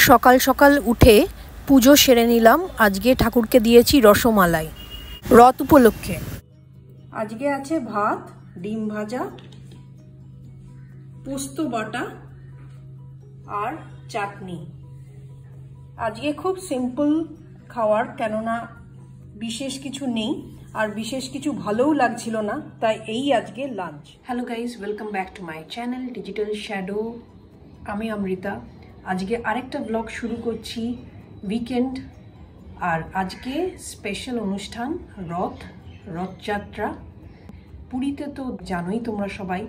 সকাল সকাল উঠে পুজো সেরে নিলাম। আজকে ঠাকুরকে দিয়েছি রসমালাই রথ উপলক্ষে। আজকে আছে ভাত, ডিম ভাজা, পোস্ত বাটা আর চাটনি। আজকে খুব সিম্পল খাওয়ার, কেননা বিশেষ কিছু নেই আর বিশেষ কিছু ভালোও লাগছিল না, তাই এই আজকে lunch. Hello guys, welcome back to my channel digital shadow. আমি অমৃতা। আজকে আরেকটা ব্লগ শুরু করছি, উইকেন্ড। আর আজকে স্পেশাল অনুষ্ঠান রথযাত্রা। পুরীতে তো জানোই তোমরা সবাই,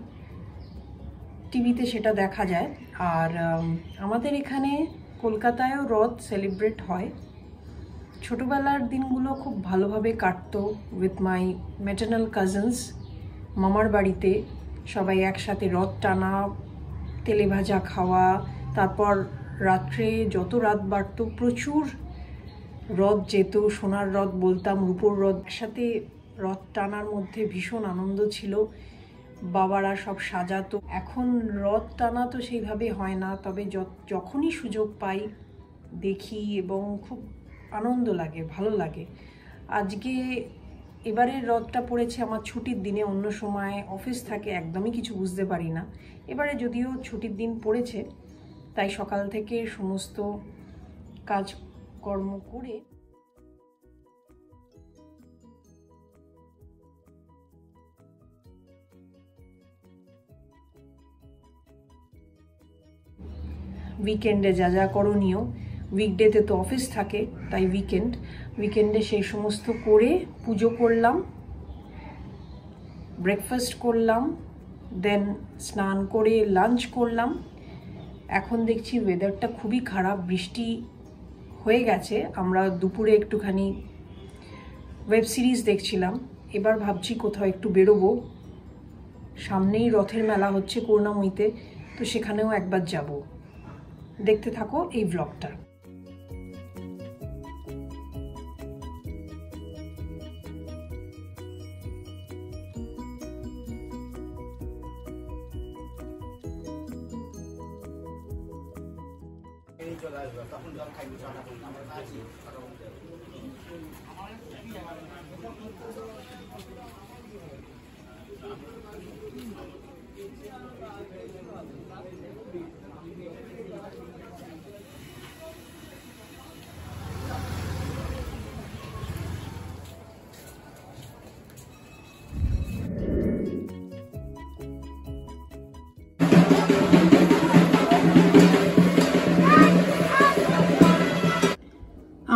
টিভিতে সেটা দেখা যায়। আর আমাদের এখানে কলকাতায়ও রথ সেলিব্রেট হয়। ছোটোবেলার দিনগুলো খুব ভালোভাবে কাটতো উইথ মাই ম্যাটার্নাল কাজিনস। মামার বাড়িতে সবাই একসাথে রথ টানা, তেলে ভাজা খাওয়া, তারপর রাত্রে যত রাত বাড়তো প্রচুর রথ যেত। সোনার রথ বলতাম, রূপোর রথ। একসাথে রথ টানার মধ্যে ভীষণ আনন্দ ছিল। বাবারা সব সাজাতো। এখন রথ টানা তো সেইভাবে হয় না, তবে যখনই সুযোগ পাই দেখি এবং খুব আনন্দ লাগে, ভালো লাগে। আজকে এবারের রথটা পড়েছে আমার ছুটির দিনে। অন্য সময় অফিস থাকে, একদমই কিছু বুঝতে পারি না। এবারে যদিও ছুটির দিন পড়েছে, তাই সকাল থেকে সমস্ত কাজকর্ম করে উইকেন্ডে যা যা করণীয়, উইকডেতে তো অফিস থাকে, তাই উইকেন্ডে সেই সমস্ত করে পুজো করলাম, ব্রেকফাস্ট করলাম, দেন স্নান করে লাঞ্চ করলাম। এখন দেখছি ওয়েদারটা খুবই খারাপ, বৃষ্টি হয়ে গেছে। আমরা দুপুরে একটুখানি ওয়েব সিরিজ দেখছিলাম। এবার ভাবছি কোথাও একটু বেরোবো। সামনেই রথের মেলা হচ্ছে করুণাময়ীতে, তো সেখানেও একবার যাব। দেখতে থাকো এই ব্লগটা। তখন জল খাইবো, আমরা আছি।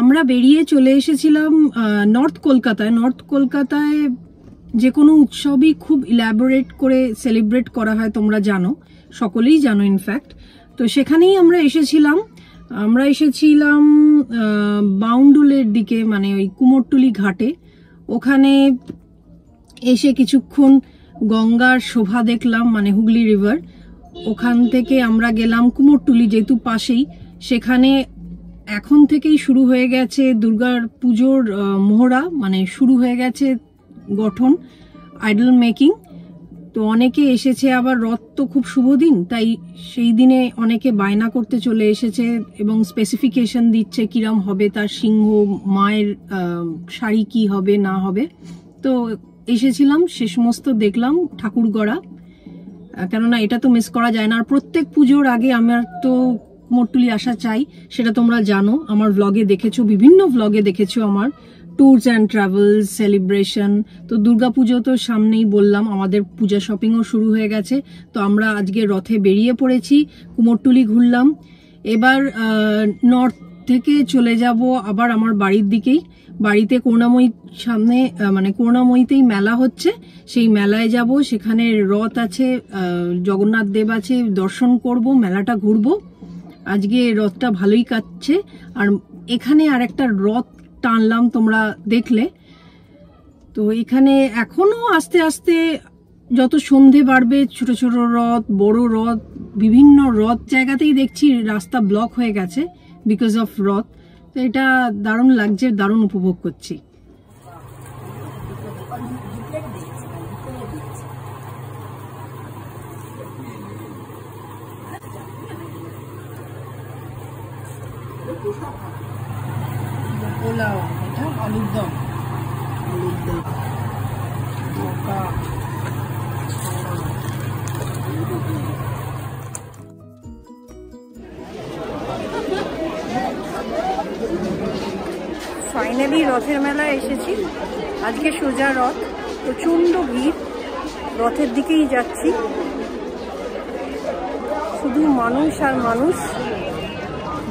আমরা বেরিয়ে চলে এসেছিলাম নর্থ কলকাতায় যে কোনো উৎসবই খুব ইলাবোরেট করে সেলিব্রেট করা হয়, তোমরা জানো, সকলেই জানো ইনফ্যাক্ট। তো সেখানেই আমরা এসেছিলাম বাউন্ডুলের দিকে, মানে ওই কুমোরটুলি ঘাটে। ওখানে এসে কিছুক্ষণ গঙ্গার শোভা দেখলাম, মানে হুগলি রিভার। ওখান থেকে আমরা গেলাম কুমোরটুলি, যেহেতু পাশেই। সেখানে এখন থেকেই শুরু হয়ে গেছে দুর্গার পুজোর মহড়া, মানে শুরু হয়ে গেছে গঠন, আইডল মেকিং। তো অনেকে এসেছে, আবার রথ তো খুব শুভ দিন, তাই সেই দিনে অনেকে বায়না করতে চলে এসেছে এবং স্পেসিফিকেশন দিচ্ছে কিরম হবে তার সিংহ, মায়ের শাড়ি কি হবে না হবে। তো এসেছিলাম, সে সমস্ত দেখলাম, ঠাকুর গড়া, কেননা এটা তো মিস করা যায় না। আর প্রত্যেক পুজোর আগে আমার তো কুমোরটুলি আসা চাই, সেটা তোমরা জানো, আমার ব্লগে দেখেছো, বিভিন্ন ব্লগে দেখেছো আমার ট্যুরস অ্যান্ড ট্রাভেলস, সেলিব্রেশন। তো দুর্গাপুজো তো সামনেই বললাম, আমাদের পূজা শপিংও শুরু হয়ে গেছে। তো আমরা আজকে রথে বেরিয়ে পড়েছি, কুমোরটুলি ঘুরলাম। এবার নর্থ থেকে চলে যাব আবার আমার বাড়ির দিকেই। বাড়িতে করুণাময়ীর সামনে, মানে করুণাময়ীতেই মেলা হচ্ছে, সেই মেলায় যাব। সেখানে রথ আছে, জগন্নাথ দেব আছে, দর্শন করব, মেলাটা ঘুরবো। আজকে রথটা ভালোই কাটছে। আর এখানে আর একটা রথ টানলাম, তোমরা দেখলে। তো এখানে এখনো আস্তে আস্তে যত সন্ধে বাড়বে, ছোট ছোট রথ, বড় রথ, বিভিন্ন রথ জায়গাতেই দেখছি রাস্তা ব্লক হয়ে গেছে বিকজ অফ রথ। তো এটা দারুণ লাগছে, দারুণ উপভোগ করছি। পোলাও, এটা আলুর দম, মকা। ফাইনালি রথের মেলায় এসেছি। আজকে সোজা রথ, প্রচণ্ড ভিড়, রথের দিকেই যাচ্ছি, শুধু মানুষ আর মানুষ।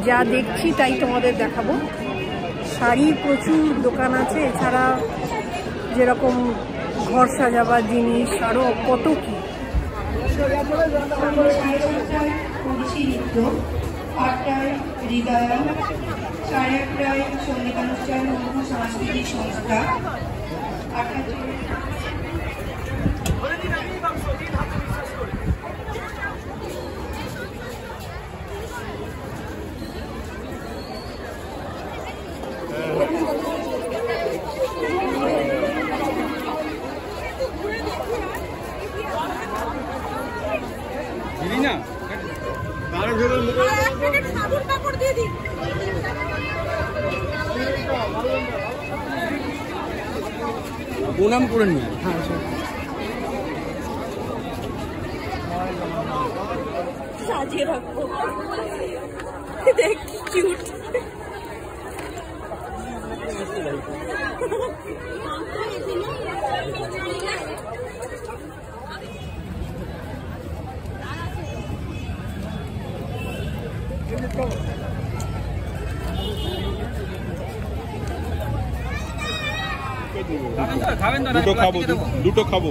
যা দেখছি তাই তোমাদের দেখাবো। শাড়ির প্রচুর দোকান আছে, এছাড়া যেরকম ঘর সাজাবার জিনিস, আরও কত কি। সাংস্কৃতিক সংস্থা প্রণাম করে নিয়ে সাজিয়ে রাখবো। দেখ কি কিউট। দুটো খাবো, দুটো খাবো,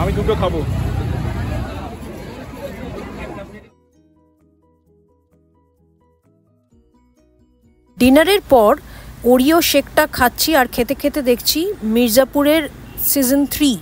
আমি দুটো খাবো। ডিনারের পর ওরিও শেকটা খাচ্ছি আর খেতে খেতে দেখছি মির্জাপুরের সিজন 3